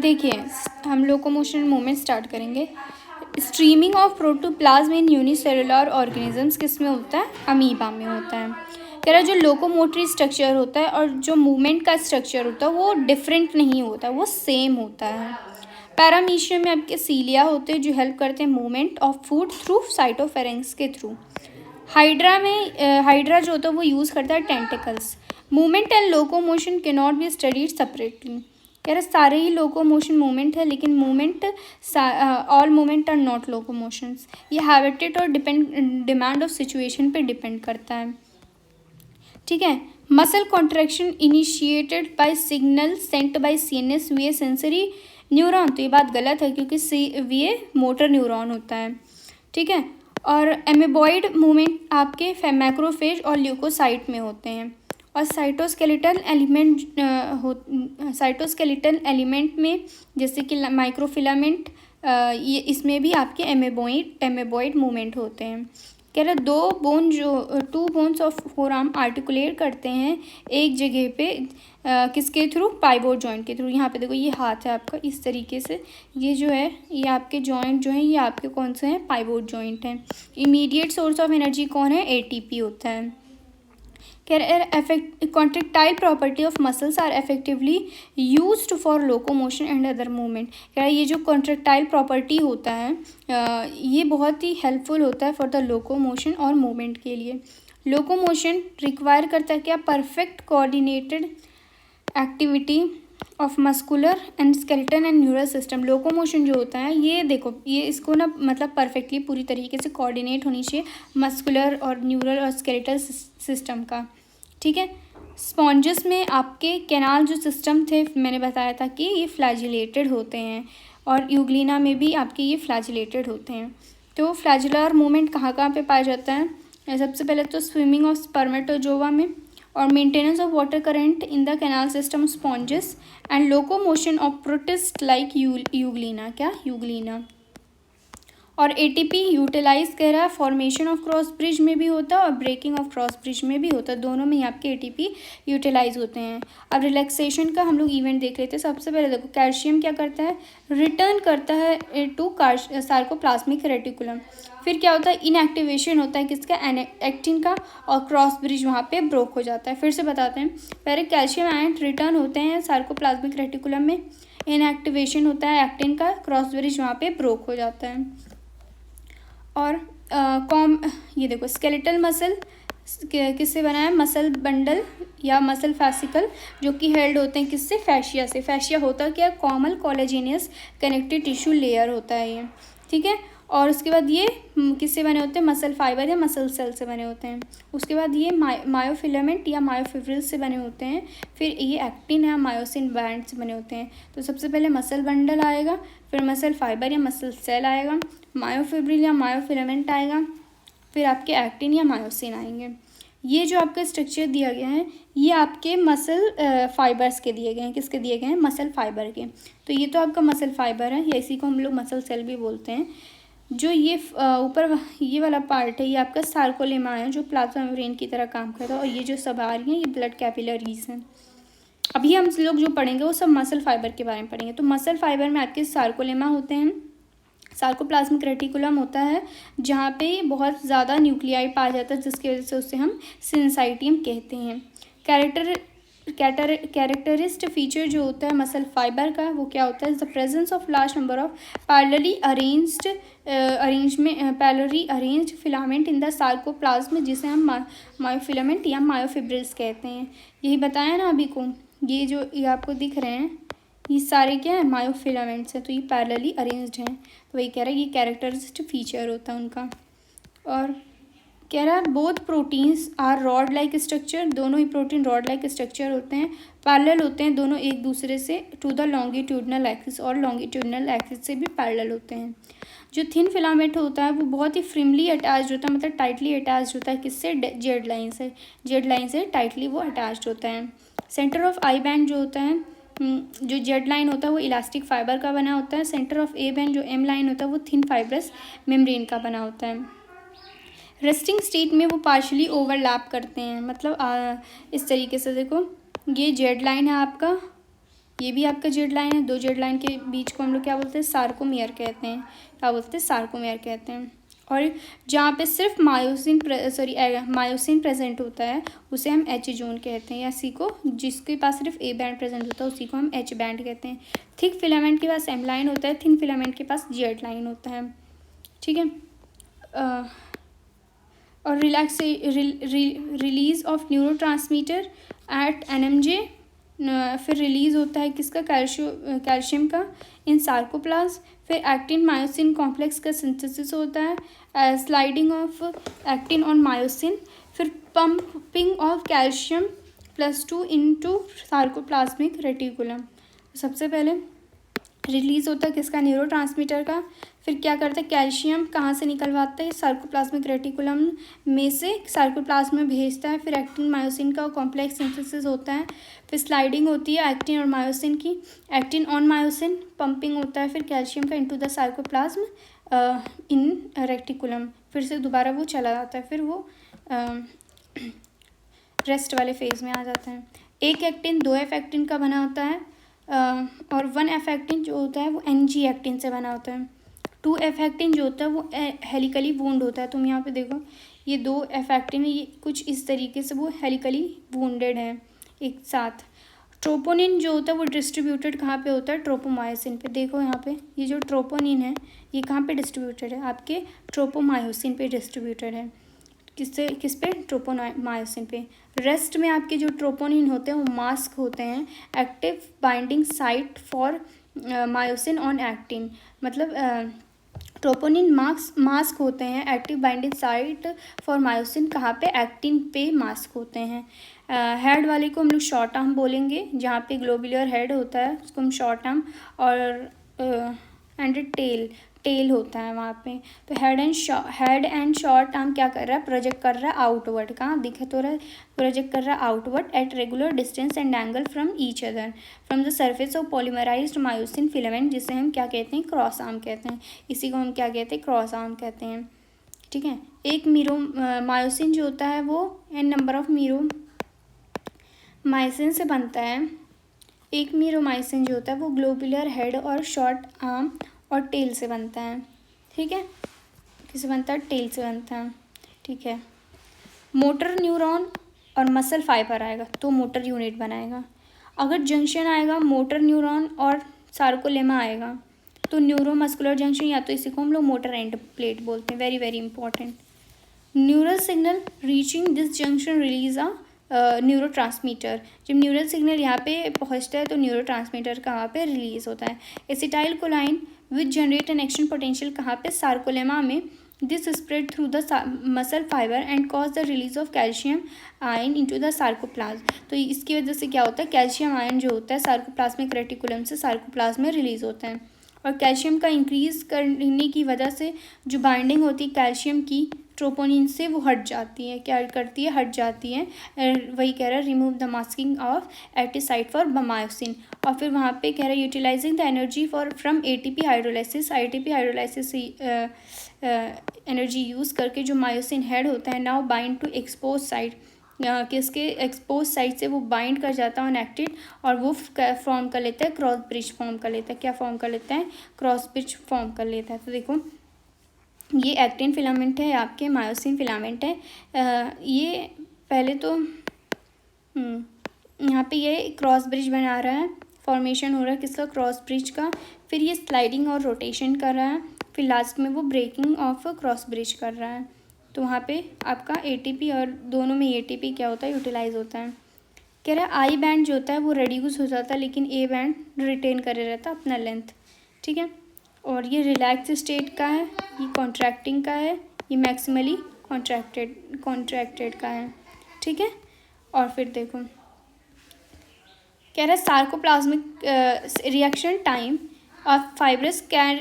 देखिए, हम locomotion movement start करेंगे। Streaming of protoplasm in unicellular organisms किस में होता है? अमीबा में होता है। कह रहा है जो लोकोमोटरी स्ट्रक्चर होता है और जो मूवमेंट का स्ट्रक्चर होता है वो डिफरेंट नहीं होता, वो सेम होता है। पैरामीशियम में आपके सीलिया होते हैं जो हेल्प करते हैं मूवमेंट ऑफ फूड थ्रू साइटोफेरेंक्स के थ्रू। हाइड्रा में हाइड्रा जो होता है वो यूज़ करता है tentacles. Movement and locomotion can not be studied separately. कह रहा सारे ही लोकोमोशन मूवमेंट है, लेकिन movement all movement are not locomotions. ये हैबिटेट और डिमांड ऑफ सिचुएशन पे डिपेंड करता है। ठीक है। Muscle contraction initiated by signal sent by CNS via sensory neuron. तो ये बात गलत है क्योंकि वीए मोटर न्यूरॉन होता है। ठीक है। और एमेबॉइड मूवमेंट आपके मैक्रोफेज और ल्यूकोसाइट में होते हैं। और साइटोस्केलेटल एलिमेंट में जैसे कि माइक्रोफिलामेंट, ये इसमें भी आपके एमेबॉइड मूवमेंट होते हैं। कह रहे two bones of forearm articulate करते हैं एक जगह पे, किसके थ्रू? पाइवोट जॉइंट के थ्रू। यहाँ पे देखो ये हाथ है आपका, इस तरीके से ये जो है ये आपके जॉइंट जो है ये आपके कौन से हैं? पाइवोट जॉइंट हैं। इमीडिएट सोर्स ऑफ एनर्जी कौन है? एटीपी होता है। Contractile property of muscles are effectively used for locomotion and other movement. कह रहा है ये जो कॉन्ट्रेक्टाइल प्रॉपर्टी होता है ये बहुत ही हेल्पफुल होता है फॉर द लोकोमोशन और मूवमेंट के लिए। लोकोमोशन रिक्वायर करता है क्या? Perfect coordinated activity of muscular and skeleton and neural system. Locomotion जो होता है ये देखो ये इसको ना मतलब परफेक्टली पूरी तरीके से कोऑर्डिनेट होनी चाहिए मस्कुलर और न्यूरल और स्केलेटल सिस्टम का। ठीक है। स्पॉन्जस में आपके कैनाल जो सिस्टम थे मैंने बताया था कि ये फ्लैजिलेटेड होते हैं, और यूग्लिना में भी आपके ये फ्लैजिलेटेड होते हैं। तो फ्लैजिलर मूवमेंट कहाँ कहाँ पे पाया जाता है? सबसे पहले तो स्विमिंग ऑफ स्पर्मेटोजोवा में, और maintenance of water current in the canal system sponges, and locomotion of protist like Euglena. क्या? यूग्लिना। और एटीपी यूटिलाइज कह रहा है फॉर्मेशन ऑफ क्रॉस ब्रिज में भी होता है और ब्रेकिंग ऑफ क्रॉस ब्रिज में भी होता है, दोनों में ही आपके एटीपी यूटिलाइज होते हैं। अब रिलैक्सेशन का हम लोग इवेंट देख लेते हैं। सबसे पहले देखो कैल्शियम क्या करता है? रिटर्न करता है टू सार्कोप्लाज्मिक रेटिकुलम। फिर क्या होता है? इनएक्टिवेशन होता है किसका? एक्टिन का, और क्रॉस ब्रिज वहाँ पे ब्रोक हो जाता है। फिर से बताते हैं, पहले कैल्शियम आयन रिटर्न होते हैं सार्कोप्लाज्मिक रेटिकुलम में, इनएक्टिवेशन होता है एक्टिन का, क्रॉस ब्रिज वहाँ पे ब्रोक हो जाता है। और ये देखो स्केलेटल मसल किससे बना है? मसल बंडल या मसल फैसिकल, जो कि हेल्ड होते हैं किससे? फैशिया से। फैशिया होता क्या? कॉमन कोलेजिनियस कनेक्टिव टिश्यू लेयर होता है ये। ठीक है। और उसके बाद ये किससे बने होते हैं? मसल फाइबर या मसल सेल से बने होते हैं। उसके बाद ये मायोफिलामेंट या मायोफिब्रिल्स से बने होते हैं। फिर ये एक्टिन या मायोसिन बैंड से बने होते हैं। तो सबसे पहले मसल बंडल आएगा, फिर मसल फाइबर या मसल सेल आएगा, मायोफिब्रिल या मायोफिलामेंट आएगा, फिर आपके एक्टिन या मायोसिन आएंगे। ये जो आपका स्ट्रक्चर दिया गया है ये आपके मसल फाइबर्स के दिए गए हैं। किसके दिए गए हैं? मसल फाइबर के। तो ये तो आपका मसल फाइबर है, या इसी को हम लोग मसल सेल भी बोलते हैं। जो ये ऊपर ये वाला पार्ट है ये आपका सार्कोलेमा है जो प्लाज्मा मेम्ब्रेन की तरह काम करता है, और ये जो सब आ रही हैं ये ब्लड कैपिलरीज हैं। अभी हम लोग जो पढ़ेंगे वो सब मसल फाइबर के बारे में पढ़ेंगे। तो मसल फाइबर में आपके सार्कोलेमा होते हैं, सार्कोप्लाज्मिक रेटिकुलम होता है जहाँ पे बहुत ज़्यादा न्यूक्लियाई पाया जाता है, जिसकी वजह से उसे हम सिंसाइटियम कहते हैं। कैरेक्टरिस्ट फीचर जो होता है मसल फाइबर का वो क्या होता है? The presence of large number of parallelly arranged filament in the sarcoplasm, जिसे हम मायोफिलामेंट या मायोफिब्रिल्स कहते हैं। यही बताया ना अभी को, ये जो ये आपको दिख रहे हैं ये सारे क्या है? मायोफिलामेंट्स हैं, तो ये पैरेलली अरेंज्ड हैं। तो वही कह रहा है ये कैरेक्टरिस्ट फीचर होता है उनका। और कह रहा है both proteins are rod like structure, दोनों ही प्रोटीन रॉड लाइक स्ट्रक्चर होते हैं, पैरेलल होते हैं दोनों एक दूसरे से टू द लॉन्गिट्यूडनल एक्सिस, और लॉन्गिट्यूडनल एक्सिस से भी पैरेलल होते हैं। जो थिन फिलामेंट होता है वो बहुत ही फ्रिमली अटैच्ड होता है, मतलब टाइटली अटैच्ड होता है किससे? जेड लाइन से। जेड लाइन से टाइटली वो अटैच्ड होता है। सेंटर ऑफ आई बैंड जो होता है, जो जेड लाइन होता है वो इलास्टिक फाइबर का बना होता है। सेंटर ऑफ ए बैंड जो एम लाइन होता है वो थिन फाइब्रस मेम्ब्रेन का बना होता है। रेस्टिंग स्टेट में वो पार्शली ओवरलैप करते हैं, मतलब इस तरीके से देखो ये जेड लाइन है आपका, ये भी आपका जेड लाइन है, दो जेड लाइन के बीच को हम लोग क्या बोलते हैं, सार्कोमियर कहते हैं। क्या बोलते हैं, सार्कोमियर कहते हैं। और जहाँ पे सिर्फ मायोसिन मायोसिन प्रेजेंट होता है उसे हम एच जोन कहते हैं, या सी को जिसके पास सिर्फ ए बैंड प्रेजेंट होता है उसी को हम एच बैंड कहते हैं। थिक फिलामेंट के पास एम लाइन होता है, थिन फिलामेंट के पास जेड लाइन होता है। ठीक है। और release of neurotransmitter at NMJ, फिर रिलीज होता है किसका, कैल्शियम का इन सार्कोप्लाज्म। फिर एक्टिन मायोसिन कॉम्प्लेक्स का सिंथेसिस होता है, sliding of actin on myosin. फिर pumping of calcium +2 into sarcoplasmic reticulum. सबसे पहले रिलीज होता है किसका, न्यूरोट्रांसमीटर का। फिर क्या करता है, कैल्शियम कहाँ से निकलवाता है, सार्कोप्लाज्मिक रेटिकुलम में से सार्कोप्लाज्म में भेजता है। फिर एक्टिन मायोसिन का कॉम्प्लेक्स सिंथेसिस होता है। फिर स्लाइडिंग होती है एक्टिन और मायोसिन की, एक्टिन ऑन मायोसिन, पंपिंग होता है फिर कैल्शियम का into the sarcoplasm in reticulum. फिर से दोबारा वो चला जाता है, फिर वो रेस्ट वाले फेज में आ जाता है। एक एक्टिन 2F एक्टिन का बना होता है, और 1F एक्टिन जो होता है वो NG एक्टिन से बना होता है। 2F एक्टिन जो होता है वो हेलिकली वूंड होता है। तुम यहाँ पे देखो ये 2F एक्टिन है, ये कुछ इस तरीके से वो हेलिकली वूंडेड है एक साथ। ट्रोपोनिन जो होता है वो डिस्ट्रीब्यूटेड कहाँ पे होता है, ट्रोपोमायोसिन पे। देखो यहाँ पे ये जो ट्रोपोनिन है ये कहाँ पे डिस्ट्रीब्यूटेड है, आपके ट्रोपोमायोसिन पे डिस्ट्रीब्यूटेड है। किस पे, ट्रोपोमायोसिन पे। रेस्ट में आपके जो ट्रोपोनिन होते हैं वो मास्क होते हैं, active binding site for myosin on actin. मतलब ट्रोपोनिन मास्क होते हैं, active binding site for myosin कहाँ पे, एक्टिन पे मास्क होते हैं। हेड वाले को हम लोग शॉर्ट आर्म बोलेंगे, जहाँ पे ग्लोबुलर हेड होता है उसको हम शॉर्ट आर्म, और एंड टेल होता है वहाँ पे। तो हेड एंड शॉर्ट आर्म क्या कर रहा है, प्रोजेक्ट कर रहा है आउटवर्ड, कहाँ दिखे तो रहा है, प्रोजेक्ट कर रहा है outward at regular distance and angle from each other from the surface of polymerized myosin filament, जिसे हम क्या कहते हैं, क्रॉस आर्म कहते हैं। इसी को हम क्या कहते हैं, क्रॉस आर्म कहते हैं। ठीक है। एक मायोसिन जो होता है वो n नंबर ऑफ मायोसिन से बनता है। एक मीरोमाइसिन जो होता है वो ग्लोबुलर हेड और शॉर्ट आर्म और टेल से बनता है। ठीक है, किससे बनता है, टेल से बनता है। ठीक है। मोटर न्यूरॉन और मसल फाइबर आएगा तो मोटर यूनिट बनाएगा। अगर जंक्शन आएगा मोटर न्यूरॉन और सार्कोलेमा आएगा तो न्यूरोमस्कुलर जंक्शन, या तो इसी को हम लोग मोटर एंड प्लेट बोलते हैं। Very very important. Neural signal reaching this junction release a neurotransmitter. जब न्यूरल सिग्नल यहाँ पे पहुँचता है तो न्यूरोट्रांसमीटर कहाँ पे रिलीज होता है। Acetyl कोलाइन which generate an action potential कहाँ पे, सार्कोलेमा में। This spread through the muscle fibre and cause the release of calcium ion into the sarcoplasm. तो इसकी वजह से क्या होता है, कैल्शियम आयन जो होता है सार्कोप्लाज्मिक रेटिकुलम से सार्कोप्लाज्म में रिलीज होता है। और कैल्शियम का इंक्रीज करने की वजह से जो बाइंडिंग होती है कैल्शियम की ट्रोपोनिन से वो हट जाती है। क्या करती है, हट जाती है। वही कह रहा है remove the masking of active site for myosin. और फिर वहाँ पे कह रहा है utilising the energy for from ATP hydrolysis. ATP hydrolysis energy use करके जो मायोसिन हेड होता है now bind to expose site, किसके एक्सपोज साइट से वो बाइंड कर जाता है ऑन एक्टिव, और वो फॉर्म कर लेता है क्रॉस ब्रिज फॉर्म कर लेता है। क्या फॉर्म कर लेता है, क्रॉस ब्रिज फॉर्म कर लेता है। तो देखो ये एक्टिन फिलामेंट है, आपके मायोसिन फिलामेंट है। ये पहले तो यहाँ पे ये क्रॉस ब्रिज बना रहा है, फॉर्मेशन हो रहा है किसका, क्रॉस ब्रिज का। फिर ये स्लाइडिंग और रोटेशन कर रहा है, फिर लास्ट में वो ब्रेकिंग ऑफ क्रॉस ब्रिज कर रहा है। तो वहाँ पे आपका ATP और दोनों में ATP क्या होता है, यूटिलाइज होता है। कह रहा है आई बैंड जो होता है वो रेड्यूस हो जाता है लेकिन A बैंड रिटेन करे रहता है अपना लेंथ। ठीक है। और ये रिलैक्स स्टेट का है, ये कॉन्ट्रैक्टिंग का है, ये मैक्सिमली कॉन्ट्रैक्टेड का है। ठीक है। और फिर देखो कह रहा है sarcoplasmic reaction time of fibrous can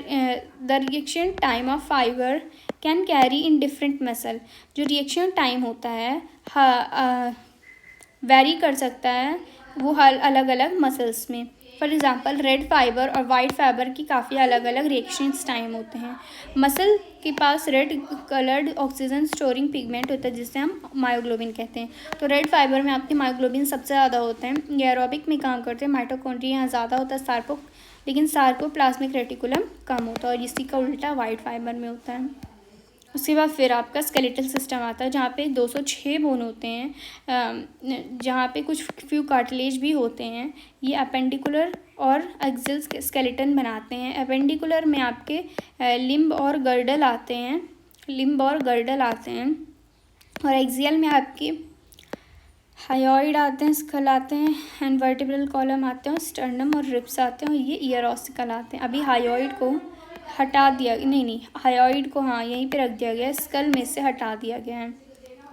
the reaction time of fibre can carry in different muscle. जो रिएक्शन टाइम होता है वेरी कर सकता है वो अलग अलग मसल्स में। फॉर एग्जांपल रेड फाइबर और वाइट फाइबर की काफ़ी अलग अलग रिएक्शंस टाइम होते हैं। मसल के पास red coloured oxygen storing pigment होता है जिसे हम मायोग्लोबिन कहते हैं। तो रेड फाइबर में आपके मायोग्लोबिन सबसे ज़्यादा होते हैं, ये एरोबिक में काम करते हैं। माइटोकॉन्ड्रिया यहाँ ज़्यादा होता है, लेकिन सार्कोप्लाज्मिक रेटिकुलम कम होता है, और इसी का उल्टा वाइट फाइबर में होता है। उसके बाद फिर आपका स्केलेटल सिस्टम आता है जहाँ पे 206 बोन होते हैं, जहाँ पे कुछ फ्यू कार्टिलेज भी होते हैं। ये अपेंडिकुलर और एक्सियल स्केलेटन बनाते हैं। अपेंडिकुलर में आपके लिम्ब और गर्डल आते हैं, और एक्सियल में आपके हायोइड आते हैं, स्कल आते हैं, एंड वर्टिब्रल कॉलम आते हैं, और स्टर्नम और रिब्स आते हैं, और ये ईयर ऑसिकल आते हैं। अभी हायोइड को हटा दिया, नहीं हायोइड को हाँ यहीं पे रख दिया गया है, स्कल में से हटा दिया गया है,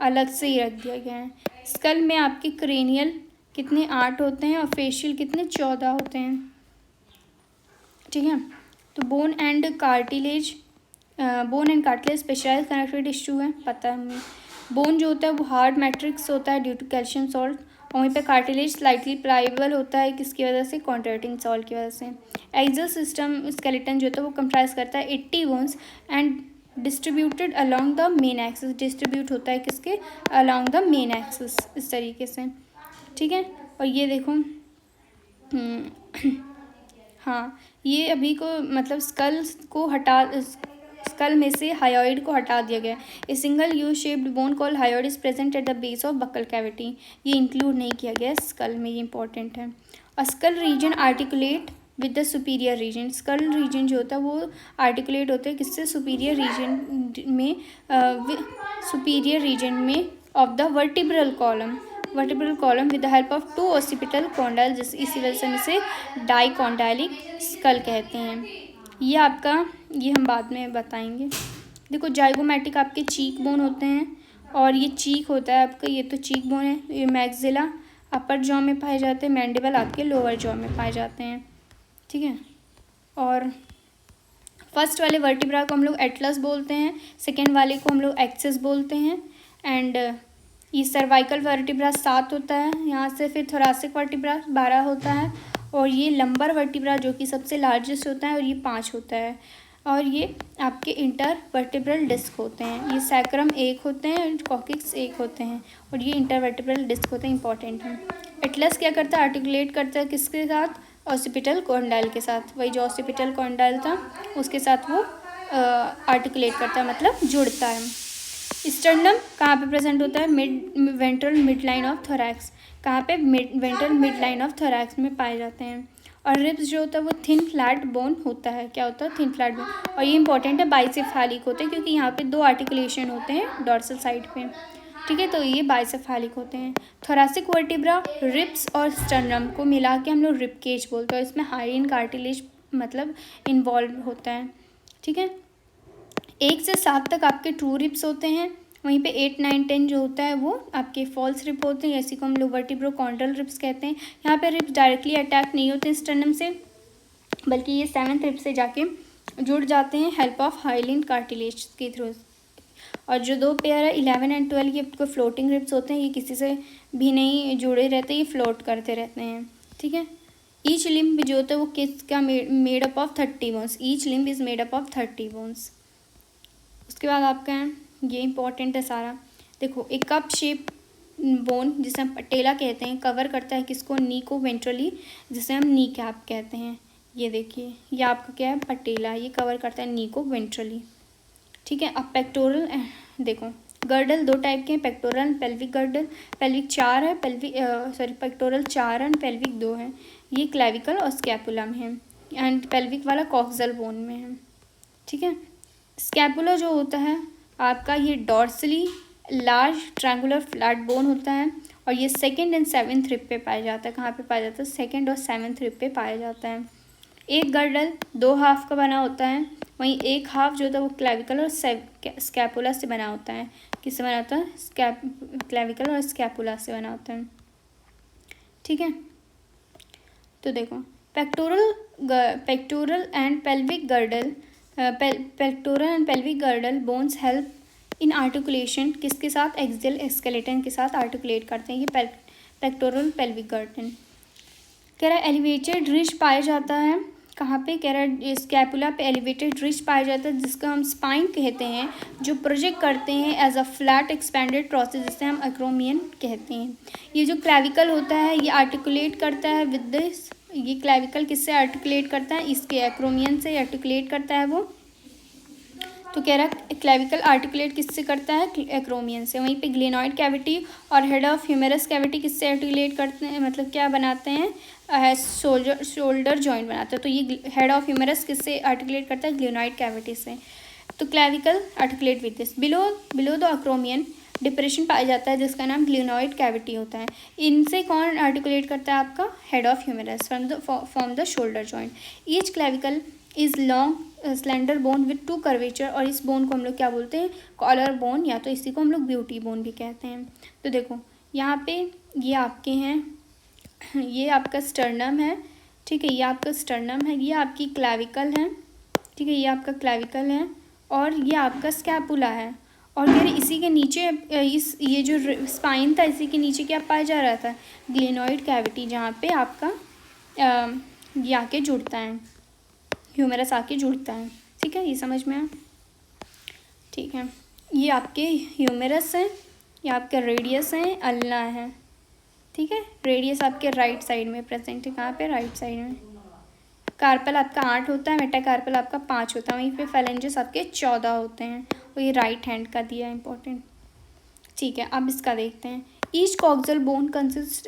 अलग से ही रख दिया गया है। स्कल में आपके क्रेनियल कितने 8 होते हैं और फेशियल कितने 14 होते हैं, ठीक है। तो bone and cartilage specialise connective tissue है, पता है हमें। बोन जो होता है वो हार्ड मैट्रिक्स होता है ड्यू टू कैल्शियम सॉल्ट, और वहीं पे कार्टिलेज स्लाइटली प्लाइबल होता है, किसकी वजह से, कॉन्ट्रैक्टिंग सॉल्ट की वजह से। एक्सियल सिस्टम स्केलेटन जो होता है वो कंप्राइज करता है 80 bones and distributed along the main axis, distribute होता है किसके, अलोंग द मेन एक्सिस, इस तरीके से, ठीक है। और ये देखो हाँ ये अभी को मतलब स्कल में से हायोइड को हटा दिया गया। A single U shaped bone call hyoid is present at the base of buccal cavity, ये इंक्लूड नहीं किया गया स्कल में, ये इंपॉर्टेंट है। और skull region articulate with the superior region, skull region जो होता है वो आर्टिकुलेट होता है किससे, सुपीरियर रीजन में of the vertebral column with the help of 2 occipital condyle, जिस इसी वजह से हम इसे डाइकॉन्डाइलिक स्कल कहते हैं। ये हम बाद में बताएंगे। देखो जाइगोमैटिक आपके चीक बोन होते हैं, और ये चीक होता है आपका, ये तो चीक बोन है। ये मैक्सिला अपर जॉ में पाए जाते हैं, मैंडिबल आपके लोअर जॉ में पाए जाते हैं, ठीक है। और फर्स्ट वाले वर्टिब्रा को हम लोग एटलस बोलते हैं, सेकेंड वाले को हम लोग एक्सिस बोलते हैं। एंड ये सर्वाइकल वर्टिब्रा 7 होता है यहाँ से, फिर थोरासिक वर्टिब्रा 12 होता है, और ये लंबर वर्टिब्रा जो कि सबसे लार्जेस्ट होता है, और ये 5 होता है। और ये आपके इंटर वर्टिब्रल डिस्क होते हैं, ये सैक्रम 1 होते हैं, कॉकिक्स 1 होते हैं, और ये इंटर वर्टिब्रल डिस्क होते हैं, इंपॉर्टेंट है। एटलस क्या करता है, आर्टिकुलेट करता है किसके साथ, ऑसिपिटल कॉन्डाइल के साथ, वही जो ऑसिपिटल कॉन्डाइल था उसके साथ वो आर्टिकुलेट करता है, मतलब जुड़ता है। स्टर्नम कहाँ पे प्रेजेंट होता है, ventral mid line of thorax, कहाँ पे, ventral mid line of thorax में पाए जाते हैं। और रिब्स जो होता है वो थिन फ्लैट बोन होता है, क्या होता है, थिन फ्लैट बोन, और ये इंपॉर्टेंट है, बाइसेफेलिक होते हैं क्योंकि यहाँ पे 2 आर्टिकुलेशन होते हैं डॉर्सल साइड पे, ठीक है, तो ये बाइसेफेलिक होते हैं। थोरैसिक वर्टिब्रा रिब्स और स्टर्नम को मिला के हम लोग रिब केज बोलते हैं, इसमें हाइडिन कार्टिलेज मतलब इन्वॉल्व होता है, ठीक है। 1 से 7 तक आपके ट्रू रिब्स होते हैं, वहीं पे 8, 9, 10 जो होता है वो आपके फॉल्स रिब होते हैं, इसी को हम लोग वर्टिब्रोकॉन्ड्रल रिब्स कहते हैं। यहाँ पे रिब्स डायरेक्टली अटैक नहीं होते स्टर्नम से, बल्कि ये 7th रिब से जाके जुड़ जाते हैं हेल्प ऑफ हाइलिन कार्टिलेज के थ्रू। और जो 2 पेयर है 11 एंड 12 ये आपको फ्लोटिंग रिब्स होते हैं, ये किसी से भी नहीं जुड़े रहते, ये फ्लोट करते रहते हैं, ठीक है। ईच लिम्ब जो होता है वो किसका made up of 30 bones, each limb is made up of 30 bones. उसके बाद आपका है, ये इंपॉर्टेंट है सारा, देखो एक कप शेप बोन जिसे हम पटेला कहते हैं, कवर करता है किसको, नी को वेंट्रली, जिसे हम नी कैप कहते हैं। ये देखिए ये आपका क्या है, पटेला, ये कवर करता है नी को वेंट्रली, ठीक है। अब पेक्टोरल, देखो गर्डल 2 टाइप के हैं, pectoral and pelvic girdle. Pelvic 4 है, पेक्टोरल 4 एंड पेल्विक 2 है। ये क्लेविकल और स्कैपुला में है, एंड पेल्विक वाला कॉक्सल बोन में है, ठीक है। स्कैपुला जो होता है आपका, ये dorsally large triangular flat bone होता है, और ये 2nd एंड 7th रिब पे पाया जाता है। कहाँ पे पाया जाता है, 2nd और 7th रिब पे पाया जाता है। एक गर्डल 2 हाफ का बना होता है, वहीं एक हाफ जो होता है वो क्लेविकल और स्कैपुला से बना होता है। किससे बना होता है, क्लेविकल और स्कैपुला से बना होता है, ठीक है। तो देखो pectoral and pelvic girdle bones help in articulation, किसके साथ, एक्सियल स्केलेटन के साथ आर्टिकुलेट करते हैं, ये पेक्टोरल पेल्विक गर्डल। कह रहा है एलिवेटेड रिज पाया जाता है कहाँ पे, कह रहा है स्कैपुला पे एलिवेटेड रिज पाया जाता है जिसका हम स्पाइन कहते हैं, जो प्रोजेक्ट करते हैं as a flat expanded process, जिसे हम एक्रोमियन कहते हैं। ये जो क्लैविकल होता है ये आर्टिकुलेट करता है विद दिस, ये क्लैविकल किससे आर्टिकुलेट करता है, इसके एक्रोमियन से आर्टिकुलेट करता है वो। तो कह रहा है क्लैविकल आर्टिकुलेट किससे करता है, एक्रोमियन से। वहीं पे ग्लेनॉइड कैविटी और हेड ऑफ ह्यूमेरस कैविटी किससे आर्टिकुलेट करते हैं, मतलब क्या बनाते हैं, शोल्डर जॉइंट बनाते हैं। तो ये हेड ऑफ ह्यूमेरस किससे आर्टिकुलेट करता है, ग्लेनॉइड कैविटी से। तो clavicle articulate with this. Below the acromion depression पाया जाता है जिसका नाम ग्लेनॉइड कैविटी होता है। इनसे कौन आर्टिकुलेट करता है, आपका head of humerus from the shoulder joint. Each clavicle is long slender bone with two curvature, और इस बोन को हम लोग क्या बोलते हैं, कॉलर बोन, या तो इसी को हम लोग ब्यूटी बोन भी कहते हैं। तो देखो यहाँ पे ये आपके हैं, ये आपका स्टर्नम है, ठीक है, ये आपका स्टर्नम है, ये आपकी क्लैविकल है, ठीक है, ये आपका क्लैविकल है, और ये आपका स्कैपुला है। और फिर इसी के नीचे ये जो स्पाइन था इसी के नीचे क्या पाया जा रहा था, ग्लेनॉइड कैविटी, जहाँ पे आपका ये आके जुड़ता है, ह्यूमेरस आके जुड़ता है। ठीक है, ये समझ में आया, ठीक है। ये आपके ह्यूमेरस हैं, ये आपका रेडियस है, अल्ना है, ठीक है। रेडियस आपके राइट साइड में प्रेजेंट है, कहाँ पे, राइट साइड में। कार्पल आपका 8 होता है, मेटाकार्पल आपका 5 होता है, वहीं पे फेलेंजेस आपके 14 होते हैं, और ये राइट हैंड का दिया है इंपॉर्टेंट। ठीक है, अब इसका देखते हैं। Each coxal bone consist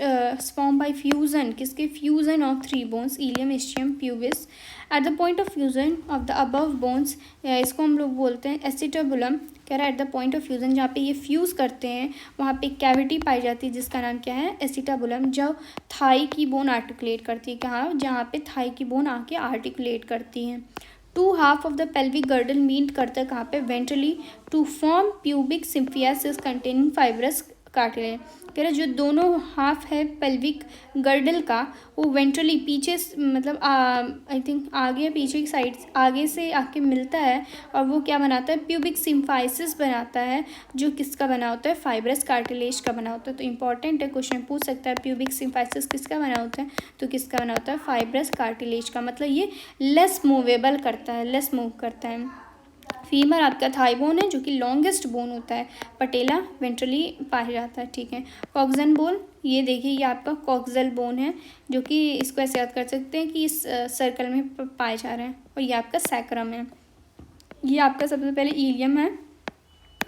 form by fusion, किसके, fusion of 3 bones, ilium, ischium, pubis. At the point of fusion of the above bones, इसको हम लोग बोलते हैं एसिटाबुलम। कह रहा है at the point of fusion, जहाँ पे ये फ्यूज़ करते हैं वहाँ पे कैविटी पाई जाती है जिसका नाम क्या है, एसिटाबुलम, जो थाई की बोन आर्टिकुलेट करती है। कहाँ, जहाँ पे थाई की बोन आके आर्टिकुलेट करती है। 2 half of the pelvic girdle meet करता है कहाँ पे, ventrally, to form pubic symphysis containing fibrous cartilage. कह रहे जो दोनों हाफ है पेल्विक गर्डल का, वो वेंट्रली पीछे, मतलब आई थिंक आगे पीछे की साइड, आगे से आके मिलता है, और वो क्या बनाता है, प्यूबिक सिम्फाइसिस बनाता है, जो किसका बना होता है, फाइब्रस कार्टिलेज का बना होता है। तो इंपॉर्टेंट है, क्वेश्चन पूछ सकता है, प्यूबिक सिम्फाइसिस किसका बना होता है, तो किसका बना होता है, फाइब्रस कार्टिलेज का। मतलब ये लेस मूवेबल करता है, लेस मूव करता है। फीमर आपका थाई बोन है जो कि लॉन्गेस्ट बोन होता है, पटेला वेंट्रली पाया जाता है। ठीक है, कॉक्सन बोन, ये देखिए ये आपका कॉक्सल बोन है, जो कि इसको ऐसे याद कर सकते हैं कि इस सर्कल में पाए जा रहे हैं, और ये आपका सैक्रम है। ये आपका सबसे पहले इलियम है,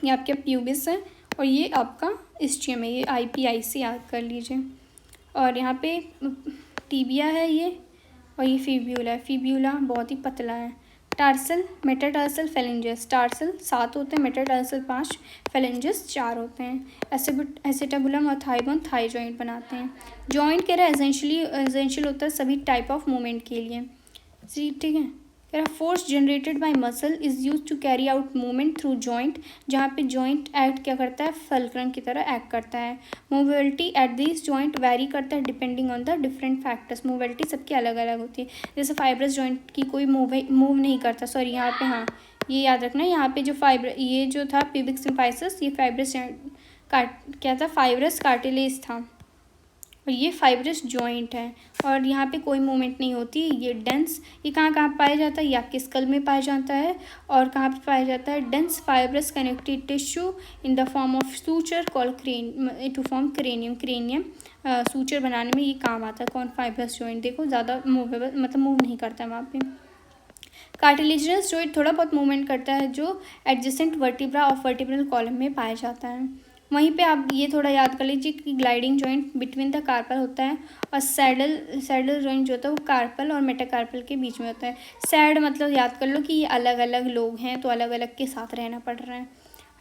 ये आपका प्यूबिस है, और ये आपका इस्चियम है, ये IPI से याद कर लीजिए। और यहाँ पे टीबिया है ये, और ये फिब्यूला है, फिब्यूला बहुत ही पतला है। Tarsal, metatarsal, phalanges. टार्सल 7 होते हैं, मेटाटार्सल 5, फेलेंजेस 4 होते हैं। एसिटाबुलम और थाई बोन थाई जॉइंट बनाते हैं। जॉइंट कह रहा है एसेंशियल होता है सभी टाइप ऑफ मूवमेंट के लिए। ठीक है, कह रहा force generated by muscle is use to carry out movement through joint, जहाँ पे जॉइंट एक्ट क्या करता है, फलक्रम की तरह एक्ट करता है। Movability at this joint vary करता है depending on the different factors. Movability सबकी अलग अलग होती है, जैसे फाइब्रस जॉइंट की कोई मूव नहीं करता, सॉरी यहाँ पे, हाँ ये याद रखना, यहाँ पे जो ये जो था प्यूबिक सिम्फाइसिस, ये फाइब्रस क्या था, फाइब्रस कार्टिलेज था, और ये फाइब्रस जॉइंट है, और यहाँ पे कोई मूवमेंट नहीं होती। ये डेंस, ये कहाँ पाया जाता है, ये आपके स्कल में पाया जाता है, और कहाँ पे पाया जाता है, dense fibrous connective tissue in the form of suture called to form cranium suture बनाने में ये काम आता है। कौन, फाइब्रस जॉइंट। देखो ज़्यादा मूवेबल, मतलब मूव नहीं करता है वहाँ पे। कार्टिलेजिनस जॉइंट थोड़ा बहुत मूवमेंट करता है, जो एडजेसेंट वर्टिब्रा और वर्टिब्रल कॉलम में पाया जाता है। वहीं पे आप ये थोड़ा याद कर लीजिए कि gliding joint between the carpal होता है, और सैडल जॉइंट जो होता है वो कार्पल और मेटाकार्पल के बीच में होता है। सैड मतलब याद कर लो कि ये अलग अलग लोग हैं, तो अलग अलग के साथ रहना पड़ रहा है।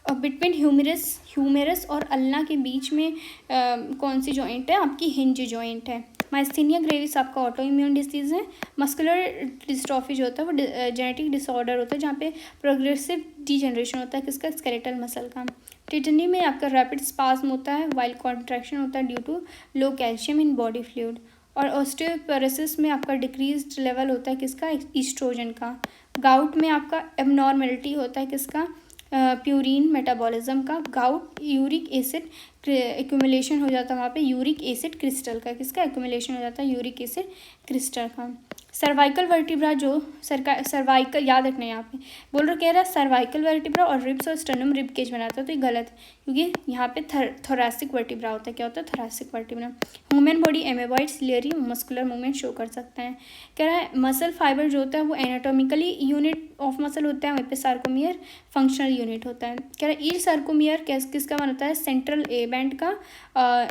और बिटवीन ह्यूमेरस और अल्ना के बीच में कौन सी जॉइंट है, आपकी हिंज जॉइंट है। माइस्थीनिया ग्रेविस आपका ऑटो इम्यून डिसीज़ है। मस्कुलर डिस्ट्रॉफी जो होता है वो जेनेटिक डिसऑर्डर होता है, जहाँ पे प्रोग्रेसिव डीजनरेशन होता है किसका, स्केलेटल मसल का। टिटनी में आपका रैपिड स्पाज्म होता है, वाइल कॉन्ट्रैक्शन होता है due to low calcium in body fluid. और ऑस्टियोपोरोसिस में आपका डिक्रीज्ड लेवल होता है किसका, ईस्ट्रोजन का। गाउट में आपका एबनॉर्मेलिटी होता है किसका, प्यूरिन मेटाबॉलिज्म का, गाउट यूरिक एसिड एक्यूमुलेशन हो जाता है वहाँ पे यूरिक एसिड क्रिस्टल का, किसका एक्यूमुलेशन हो जाता है, यूरिक एसिड क्रिस्टल का। सर्वाइकल वर्टिब्रा जो सर्वाइकल याद रखना है यहाँ पे बोल रहा, कह रहा है सर्वाइकल वर्टिब्रा और रिब्स और स्टर्नम रिब केज बनाता है, तो ये गलत है क्योंकि यहाँ पे थोरैसिक वर्टिब्रा होता है। क्या होता है, thoracic vertebra. Human body amoeboid ciliary muscular movement show कर सकता है। कह रहा है मसल फाइबर जो होता है वो एनाटोमिकली यूनिट ऑफ मसल होता है, वहीं पे सार्कोमियर फंक्शनल यूनिट होता है। कह रहा है ईच सार्कोमियर किसका बनता है, सेंट्रल ए बैंड का,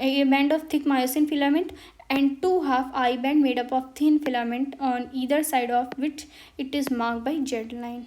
A band of thick myosin filament and 2 half I band made up of thin filament on either side of which it is marked by Z line.